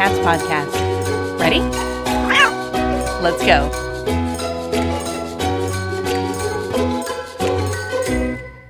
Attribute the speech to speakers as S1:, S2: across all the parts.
S1: Cats podcast. Ready? Let's go.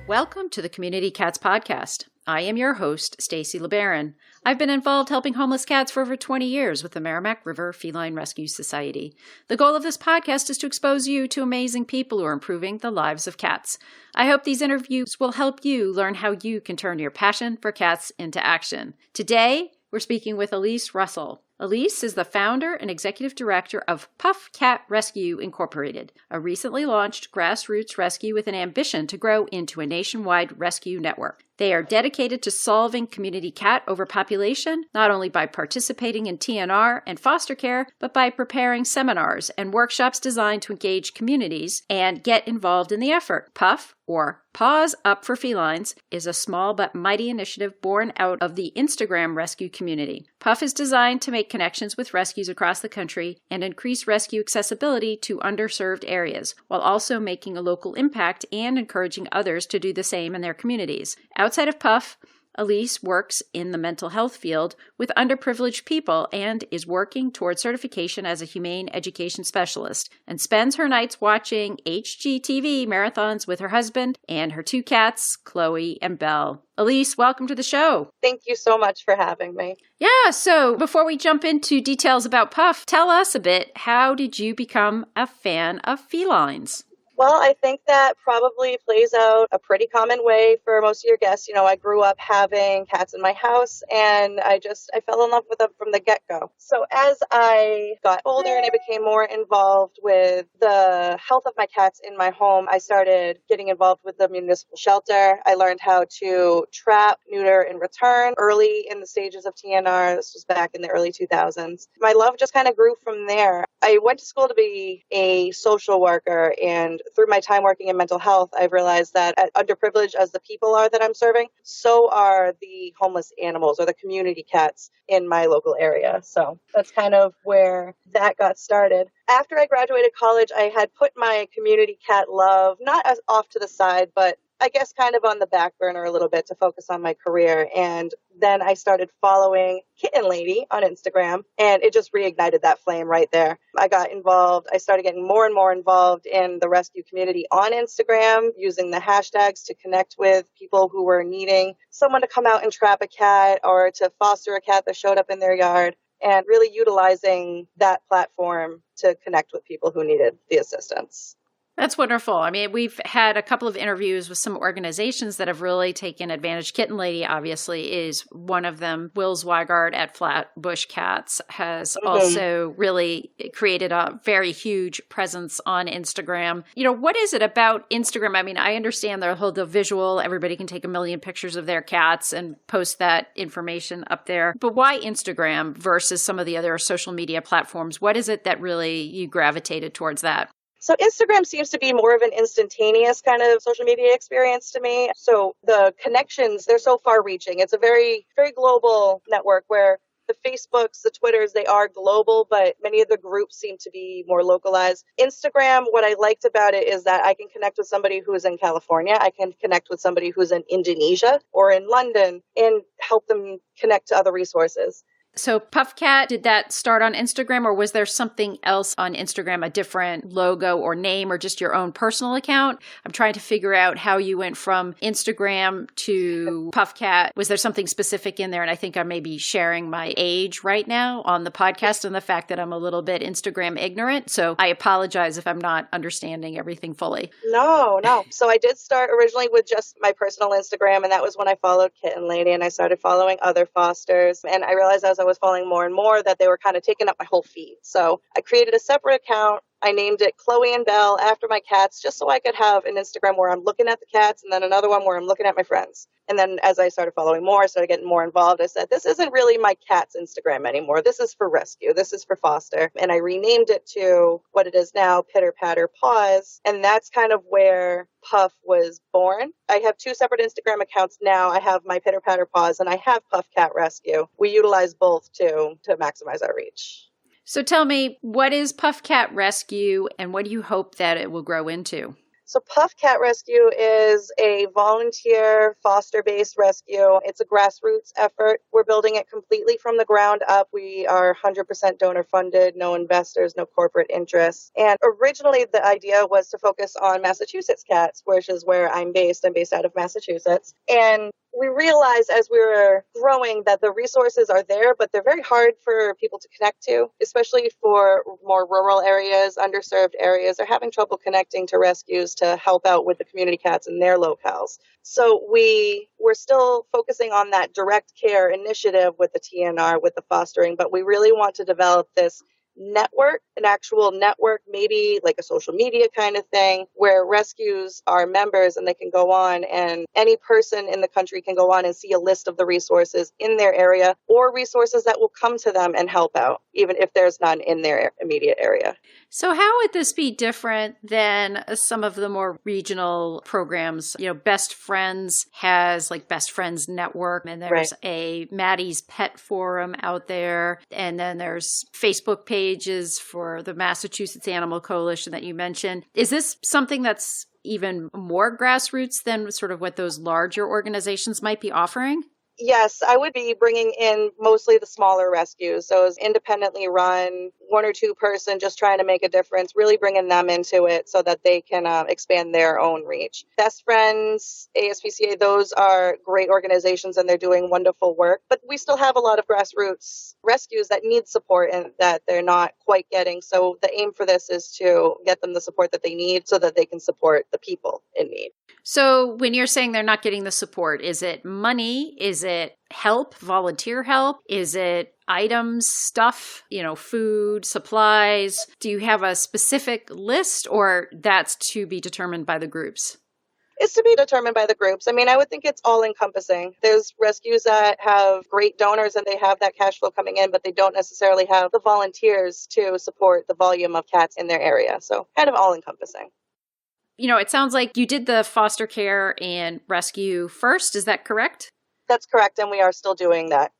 S1: Welcome to the Community Cats podcast. I am your host, Stacy LeBaron. I've been involved helping homeless cats for over 20 years with the Merrimack River Feline Rescue Society. The goal of this podcast is to expose you to amazing people who are improving the lives of cats. I hope these interviews will help you learn how you can turn your passion for cats into action. Today, we're speaking with Alisse Russell. Alisse is the founder and executive director of Puff Cat Rescue Incorporated, a recently launched grassroots rescue with an ambition to grow into a nationwide rescue network. They are dedicated to solving community cat overpopulation, not only by participating in TNR and foster care, but by preparing seminars and workshops designed to engage communities and get involved in the effort. Puff, or Paws Up for Felines, is a small but mighty initiative born out of the Instagram rescue community. Puff is designed to make connections with rescues across the country and increase rescue accessibility to underserved areas, while also making a local impact and encouraging others to do the same in their communities. Outside of Puff, Alisse works in the mental health field with underprivileged people and is working towards certification as a humane education specialist, and spends her nights watching HGTV marathons with her husband and her two cats, Chloe and Belle. Alisse, welcome to the show.
S2: Thank you so much for having me.
S1: Yeah, so before we jump into details about Puff, tell us a bit, how did you become a fan of felines?
S2: Well, I think that probably plays out a pretty common way for most of your guests. You know, I grew up having cats in my house, and I fell in love with them from the get-go. So as I got older and I became more involved with the health of my cats in my home, I started getting involved with the municipal shelter. I learned how to trap, neuter, and return early in the stages of TNR. This was back in the early 2000s. My love just kind of grew from there. I went to school to be a social worker, and through my time working in mental health, I've realized that underprivileged as the people are that I'm serving, so are the homeless animals or the community cats in my local area. So that's kind of where that got started. After I graduated college, I had put my community cat love not as off to the side, but I guess kind of on the back burner a little bit to focus on my career. And then I started following Kitten Lady on Instagram, and it just reignited that flame right there. I got involved. I started getting more and more involved in the rescue community on Instagram, using the hashtags to connect with people who were needing someone to come out and trap a cat or to foster a cat that showed up in their yard, and really utilizing that platform to connect with people who needed the assistance.
S1: That's wonderful. I mean, we've had a couple of interviews with some organizations that have really taken advantage. Kitten Lady, obviously, is one of them. Lizz Whitacre at Flatbush Cats has also really created a very huge presence on Instagram. You know, what is it about Instagram? I mean, I understand the visual. Everybody can take a million pictures of their cats and post that information up there. But why Instagram versus some of the other social media platforms? What is it that really you gravitated towards that?
S2: So Instagram seems to be more of an instantaneous kind of social media experience to me. So the connections, they're so far reaching. It's a very, very global network where the Facebooks, the Twitters, they are global, but many of the groups seem to be more localized. Instagram, what I liked about it is that I can connect with somebody who's in California. I can connect with somebody who's in Indonesia or in London and help them connect to other resources.
S1: So Puff Cat, did that start on Instagram, or was there something else on Instagram, a different logo or name, or just your own personal account? I'm trying to figure out how you went from Instagram to Puff Cat. Was there something specific in there? And I think I may be sharing my age right now on the podcast and the fact that I'm a little bit Instagram ignorant. So I apologize if I'm not understanding everything fully.
S2: No. So I did start originally with just my personal Instagram, and that was when I followed Kitten Lady, and I started following other fosters. And I realized as I was following more and more that they were kind of taking up my whole feed. So I created a separate account. I named it Chloe and Belle after my cats, just so I could have an Instagram where I'm looking at the cats and then another one where I'm looking at my friends. And then as I started following more, I started getting more involved. I said, this isn't really my cat's Instagram anymore. This is for rescue. This is for foster. And I renamed it to what it is now, Pitter Patter Paws. And that's kind of where Puff was born. I have two separate Instagram accounts now. I have my Pitter Patter Paws and I have Puff Cat Rescue. We utilize both to maximize our reach.
S1: So tell me, what is Puff Cat Rescue and what do you hope that it will grow into?
S2: So Puff Cat Rescue is a volunteer foster-based rescue. It's a grassroots effort. We're building it completely from the ground up. We are 100% donor funded, no investors, no corporate interests. And originally the idea was to focus on Massachusetts cats, which is where I'm based. I'm based out of Massachusetts. And we realized as we were growing that the resources are there, but they're very hard for people to connect to, especially for more rural areas, underserved areas. They're having trouble connecting to rescues to help out with the community cats in their locales. So we're still focusing on that direct care initiative with the TNR, with the fostering, but we really want to develop this network, an actual network, maybe like a social media kind of thing, where rescues are members and they can go on, and any person in the country can go on and see a list of the resources in their area or resources that will come to them and help out, even if there's none in their immediate area.
S1: So how would this be different than some of the more regional programs? Best Friends has like Best Friends Network, and there's a Maddie's Pet Forum out there. And then there's Facebook pages for the Massachusetts Animal Coalition that you mentioned. Is this something that's even more grassroots than sort of what those larger organizations might be offering?
S2: Yes, I would be bringing in mostly the smaller rescues. So it's independently run, one or two person just trying to make a difference, really bringing them into it so that they can expand their own reach. Best Friends, ASPCA, those are great organizations and they're doing wonderful work. But we still have a lot of grassroots rescues that need support and that they're not quite getting. So the aim for this is to get them the support that they need so that they can support the people in need.
S1: So when you're saying they're not getting the support, is it money? Is it help, volunteer help? Is it items, stuff, food, supplies? Do you have a specific list, or that's to be determined by the groups?
S2: It's to be determined by the groups. I mean, I would think it's all encompassing. There's rescues that have great donors and they have that cash flow coming in, but they don't necessarily have the volunteers to support the volume of cats in their area. So kind of all encompassing.
S1: It sounds like you did the foster care and rescue first. Is that correct?
S2: That's correct. And we are still doing that.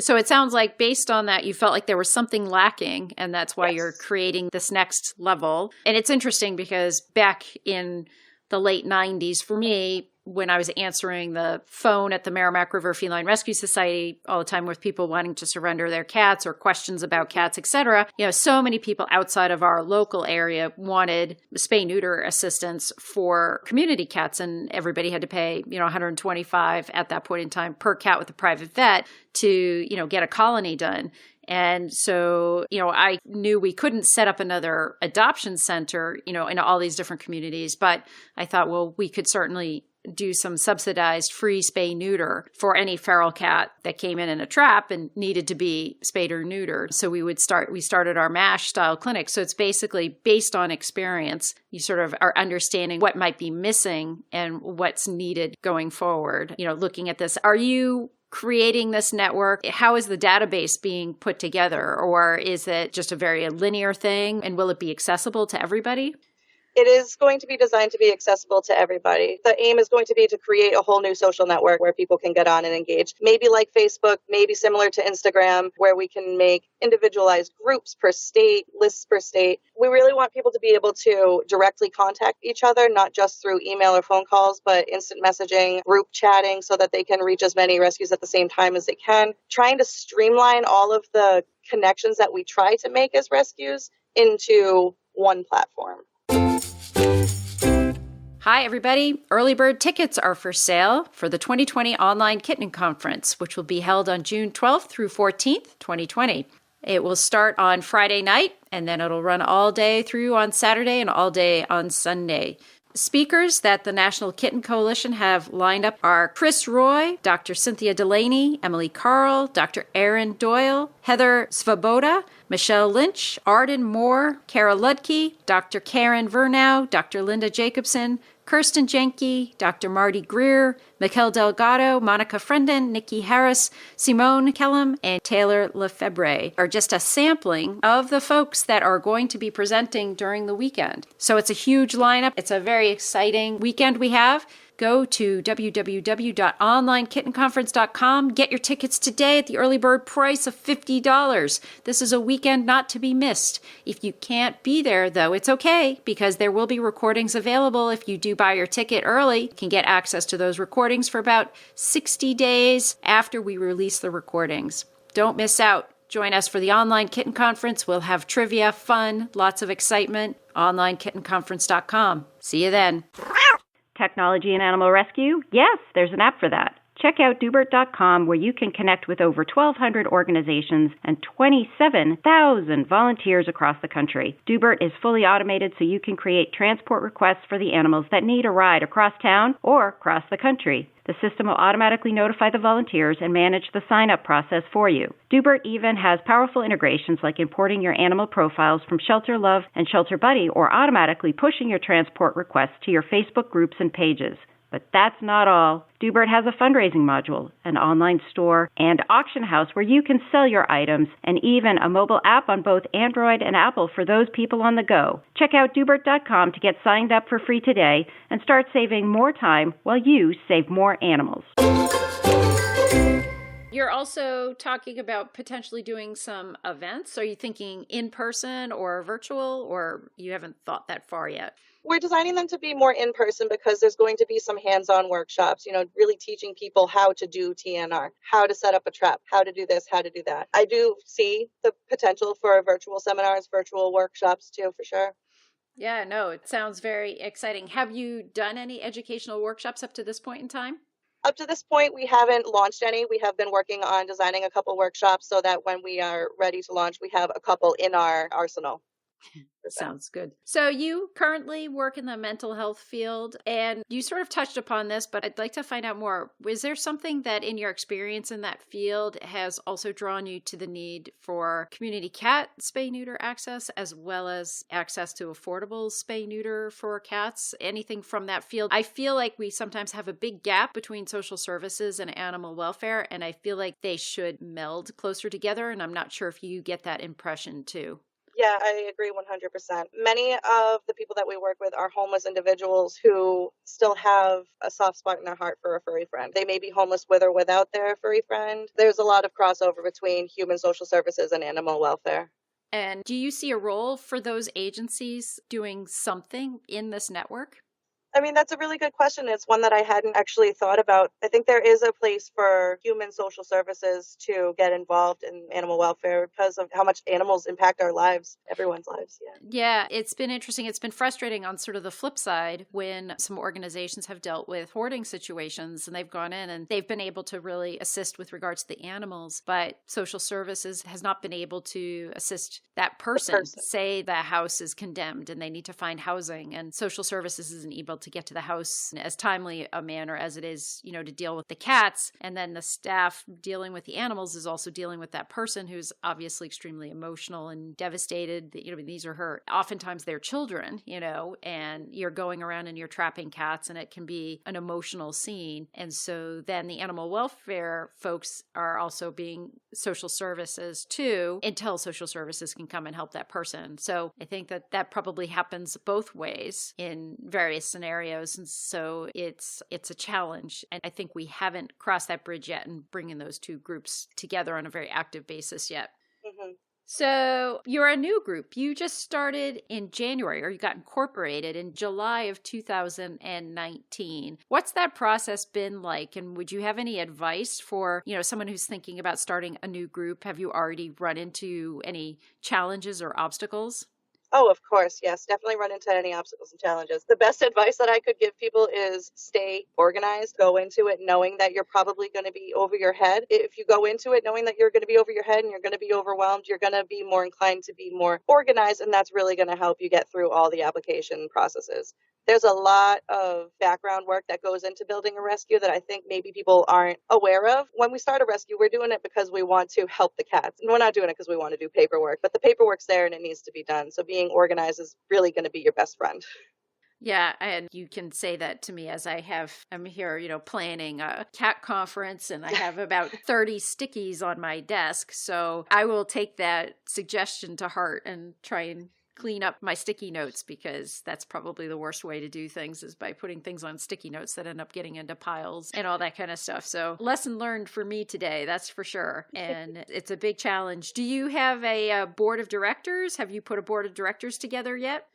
S1: So it sounds like based on that, you felt like there was something lacking, and that's why you're creating this next level. And it's interesting because back in the late 90s, for me, when I was answering the phone at the Merrimack River Feline Rescue Society all the time with people wanting to surrender their cats or questions about cats, etc., so many people outside of our local area wanted spay-neuter assistance for community cats, and everybody had to pay, $125 at that point in time per cat with a private vet to, get a colony done. And so, I knew we couldn't set up another adoption center, in all these different communities, but I thought, well, we could certainly do some subsidized free spay neuter for any feral cat that came in a trap and needed to be spayed or neutered. So we started our MASH style clinic. So it's basically based on experience. You sort of are understanding what might be missing and what's needed going forward. Looking at this, are you creating this network? How is the database being put together? Or is it just a very linear thing? And will it be accessible to everybody?
S2: It is going to be designed to be accessible to everybody. The aim is going to be to create a whole new social network where people can get on and engage. Maybe like Facebook, maybe similar to Instagram, where we can make individualized groups per state, lists per state. We really want people to be able to directly contact each other, not just through email or phone calls, but instant messaging, group chatting, so that they can reach as many rescues at the same time as they can. Trying to streamline all of the connections that we try to make as rescues into one platform.
S1: Hi, everybody. Early bird tickets are for sale for the 2020 Online Kitten Conference, which will be held on June 12th through 14th, 2020. It will start on Friday night, and then it'll run all day through on Saturday and all day on Sunday. Speakers that the National Kitten Coalition have lined up are Chris Roy, Dr. Cynthia Delaney, Emily Carl, Dr. Erin Doyle, Heather Svoboda, Michelle Lynch, Arden Moore, Kara Ludke, Dr. Karen Vernow, Dr. Linda Jacobson, Kirsten Jenke, Dr. Marty Greer, Mikkel Delgado, Monica Frenden, Nikki Harris, Simone Kellum, and Taylor Lefebvre are just a sampling of the folks that are going to be presenting during the weekend. So it's a huge lineup. It's a very exciting weekend we have. Go to www.onlinekittenconference.com. Get your tickets today at the early bird price of $50. This is a weekend not to be missed. If you can't be there, though, it's okay, because there will be recordings available if you do buy your ticket early. You can get access to those recordings for about 60 days after we release the recordings. Don't miss out. Join us for the Online Kitten Conference. We'll have trivia, fun, lots of excitement. OnlineKittenConference.com. See you then.
S3: Technology and animal rescue? Yes, there's an app for that. Check out Doobert.com, where you can connect with over 1,200 organizations and 27,000 volunteers across the country. Doobert is fully automated, so you can create transport requests for the animals that need a ride across town or across the country. The system will automatically notify the volunteers and manage the sign-up process for you. Doobert even has powerful integrations like importing your animal profiles from Shelter Love and Shelter Buddy, or automatically pushing your transport requests to your Facebook groups and pages. But that's not all. Doobert has a fundraising module, an online store, and auction house where you can sell your items, and even a mobile app on both Android and Apple for those people on the go. Check out Doobert.com to get signed up for free today and start saving more time while you save more animals.
S1: You're also talking about potentially doing some events. Are you thinking in person or virtual, or you haven't thought that far yet?
S2: We're designing them to be more in person because there's going to be some hands-on workshops, really teaching people how to do TNR, how to set up a trap, how to do this, how to do that. I do see the potential for virtual seminars, virtual workshops too, for sure.
S1: Yeah, no, it sounds very exciting. Have you done any educational workshops up to this point in time?
S2: Up to this point, we haven't launched any. We have been working on designing a couple workshops so that when we are ready to launch, we have a couple in our arsenal.
S1: Sounds good. So you currently work in the mental health field, and you sort of touched upon this, but I'd like to find out more. Is there something that in your experience in that field has also drawn you to the need for community cat spay-neuter access, as well as access to affordable spay-neuter for cats? Anything from that field? I feel like we sometimes have a big gap between social services and animal welfare, and I feel like they should meld closer together, and I'm not sure if you get that impression too.
S2: Yeah, I agree 100%. Many of the people that we work with are homeless individuals who still have a soft spot in their heart for a furry friend. They may be homeless with or without their furry friend. There's a lot of crossover between human social services and animal welfare.
S1: And do you see a role for those agencies doing something in this network?
S2: I mean, that's a really good question. It's one that I hadn't actually thought about. I think there is a place for human social services to get involved in animal welfare because of how much animals impact our lives, everyone's lives.
S1: Yeah, it's been interesting. It's been frustrating on sort of the flip side when some organizations have dealt with hoarding situations and they've gone in and they've been able to really assist with regards to the animals, but social services has not been able to assist that person. Say the house is condemned and they need to find housing, and social services isn't able to get to the house in as timely a manner as it is, to deal with the cats. And then the staff dealing with the animals is also dealing with that person who's obviously extremely emotional and devastated. These are oftentimes their children, and you're going around and you're trapping cats, and it can be an emotional scene. And so then the animal welfare folks are also being social services too, until social services can come and help that person. So I think that probably happens both ways in various scenarios. And so it's a challenge. And I think we haven't crossed that bridge yet and bringing those two groups together on a very active basis yet.
S2: Mm-hmm.
S1: So you're a new group. You just started in January, or you got incorporated in July of 2019. What's that process been like? And would you have any advice for, someone who's thinking about starting a new group? Have you already run into any challenges or obstacles?
S2: Oh, of course. Yes, definitely run into any obstacles and challenges. The best advice that I could give people is stay organized. Go into it knowing that you're probably going to be over your head. If you go into it knowing that you're going to be over your head and you're going to be overwhelmed, you're going to be more inclined to be more organized, and that's really going to help you get through all the application processes. There's a lot of background work that goes into building a rescue that I think maybe people aren't aware of. When we start a rescue, we're doing it because we want to help the cats. And we're not doing it because we want to do paperwork, but the paperwork's there and it needs to be done. So being organized is really going to be your best friend.
S1: Yeah, and you can say that to me as I'm here, planning a cat conference, and I have about 30 stickies on my desk. So I will take that suggestion to heart and try and clean up my sticky notes, because that's probably the worst way to do things, is by putting things on sticky notes that end up getting into piles and all that kind of stuff. So lesson learned for me today, that's for sure. And it's a big challenge. Do you have a board of directors? Have you put a board of directors together yet?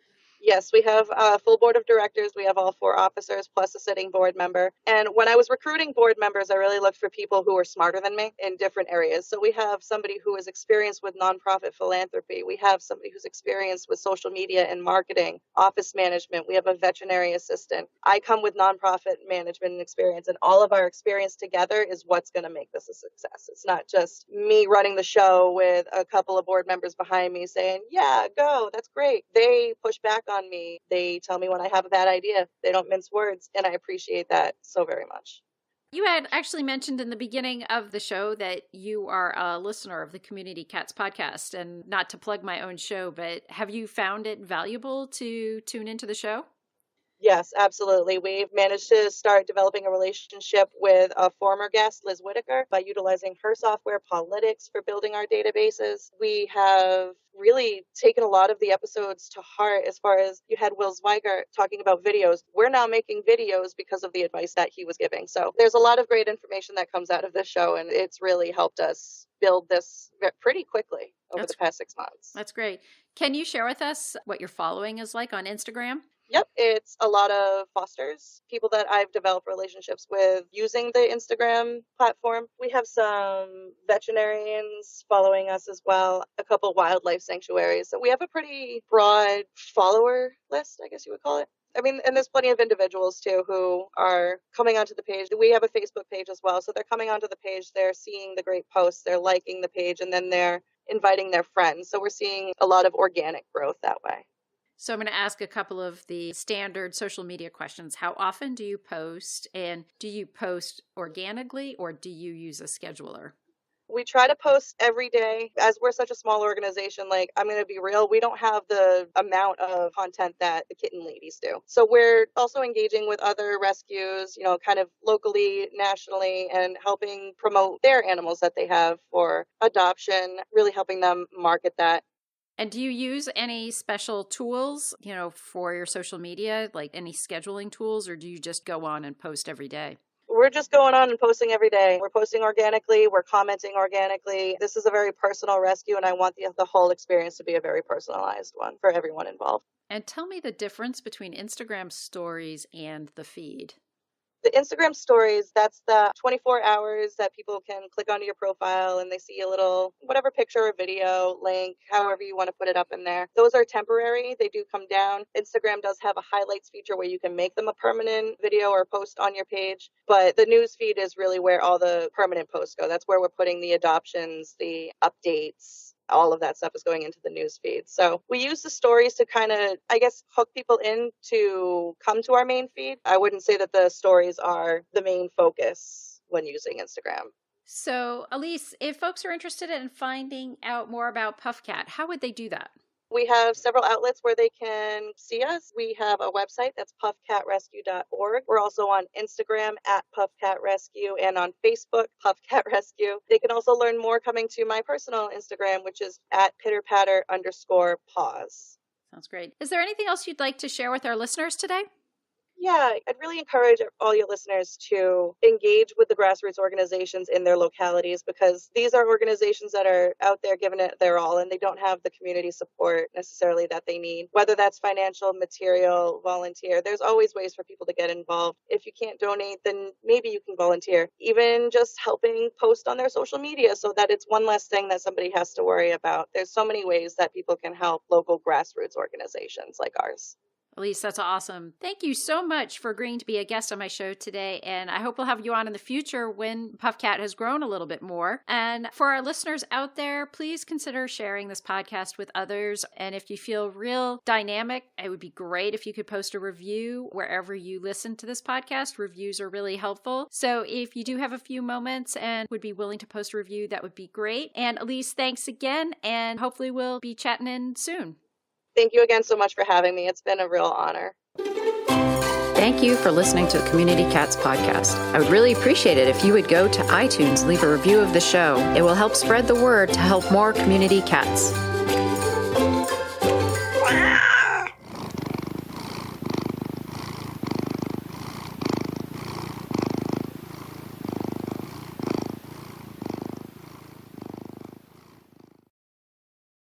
S2: Yes, we have a full board of directors. We have all 4 officers plus a sitting board member. And when I was recruiting board members, I really looked for people who were smarter than me in different areas. So we have somebody who is experienced with nonprofit philanthropy. We have somebody who's experienced with social media and marketing, office management. We have a veterinary assistant. I come with nonprofit management and experience, and all of our experience together is what's going to make this a success. It's not just me running the show with a couple of board members behind me saying, yeah, go, that's great. They push back on me. They tell me when I have a bad idea. They don't mince words, and I appreciate that so very much.
S1: You had actually mentioned in the beginning of the show that you are a listener of the Community Cats podcast, and not to plug my own show, but have you found it valuable to tune into the show?
S2: Yes, absolutely. We've managed to start developing a relationship with a former guest, Lizz Whitacre, by utilizing her software, Pawlytics, for building our databases. We have really taken a lot of the episodes to heart as far as you had Lizz Whitacre talking about videos. We're now making videos because of the advice that he was giving. So there's a lot of great information that comes out of this show, and it's really helped us build this pretty quickly over the past 6 months.
S1: That's great. Can you share with us what your following is like on Instagram?
S2: Yep, it's a lot of fosters, people that I've developed relationships with using the Instagram platform. We have some veterinarians following us as well, a couple wildlife sanctuaries. So we have a pretty broad follower list, I guess you would call it. I mean, and there's plenty of individuals too who are coming onto the page. We have a Facebook page as well. So they're coming onto the page, they're seeing the great posts, they're liking the page, and then they're inviting their friends. So we're seeing a lot of organic growth that way.
S1: So I'm going to ask a couple of the standard social media questions. How often do you post, and do you post organically, or do you use a scheduler?
S2: We try to post every day. As we're such a small organization, like, I'm going to be real, we don't have the amount of content that the kitten ladies do. So we're also engaging with other rescues, you know, kind of locally, nationally, and helping promote their animals that they have for adoption, really helping them market that.
S1: And do you use any special tools, for your social media, like any scheduling tools, or do you just go on and post every day?
S2: We're just going on and posting every day. We're posting organically. We're commenting organically. This is a very personal rescue, and I want the whole experience to be a very personalized one for everyone involved.
S1: And tell me the difference between Instagram stories and the feed.
S2: The Instagram stories, that's the 24 hours that people can click onto your profile and they see a little, whatever picture or video, link, however you want to put it up in there. Those are temporary. They do come down. Instagram does have a highlights feature where you can make them a permanent video or post on your page. But the news feed is really where all the permanent posts go. That's where we're putting the adoptions, the updates. All of that stuff is going into the news feed. So we use the stories to kind of, I guess, hook people in to come to our main feed. I wouldn't say that the stories are the main focus when using Instagram.
S1: So, Alisse, if folks are interested in finding out more about PuffCat, how would they do that?
S2: We have several outlets where they can see us. We have a website that's puffcatrescue.org. We're also on Instagram at puffcatrescue and on Facebook, puffcatrescue. They can also learn more coming to my personal Instagram, which is at pitterpatter_paws.
S1: Sounds great. Is there anything else you'd like to share with our listeners today?
S2: Yeah, I'd really encourage all your listeners to engage with the grassroots organizations in their localities, because these are organizations that are out there giving it their all, and they don't have the community support necessarily that they need, whether that's financial, material, volunteer. There's always ways for people to get involved. If you can't donate, then maybe you can volunteer. Even just helping post on their social media so that it's one less thing that somebody has to worry about. There's so many ways that people can help local grassroots organizations like ours.
S1: Alisse, that's awesome. Thank you so much for agreeing to be a guest on my show today. And I hope we'll have you on in the future when PuffCat has grown a little bit more. And for our listeners out there, please consider sharing this podcast with others. And if you feel real dynamic, it would be great if you could post a review wherever you listen to this podcast. Reviews are really helpful. So if you do have a few moments and would be willing to post a review, that would be great. And Alisse, thanks again. And hopefully we'll be chatting in soon.
S2: Thank you again so much for having me. It's been a real honor.
S1: Thank you for listening to the Community Cats podcast. I would really appreciate it if you would go to iTunes and leave a review of the show. It will help spread the word to help more community cats.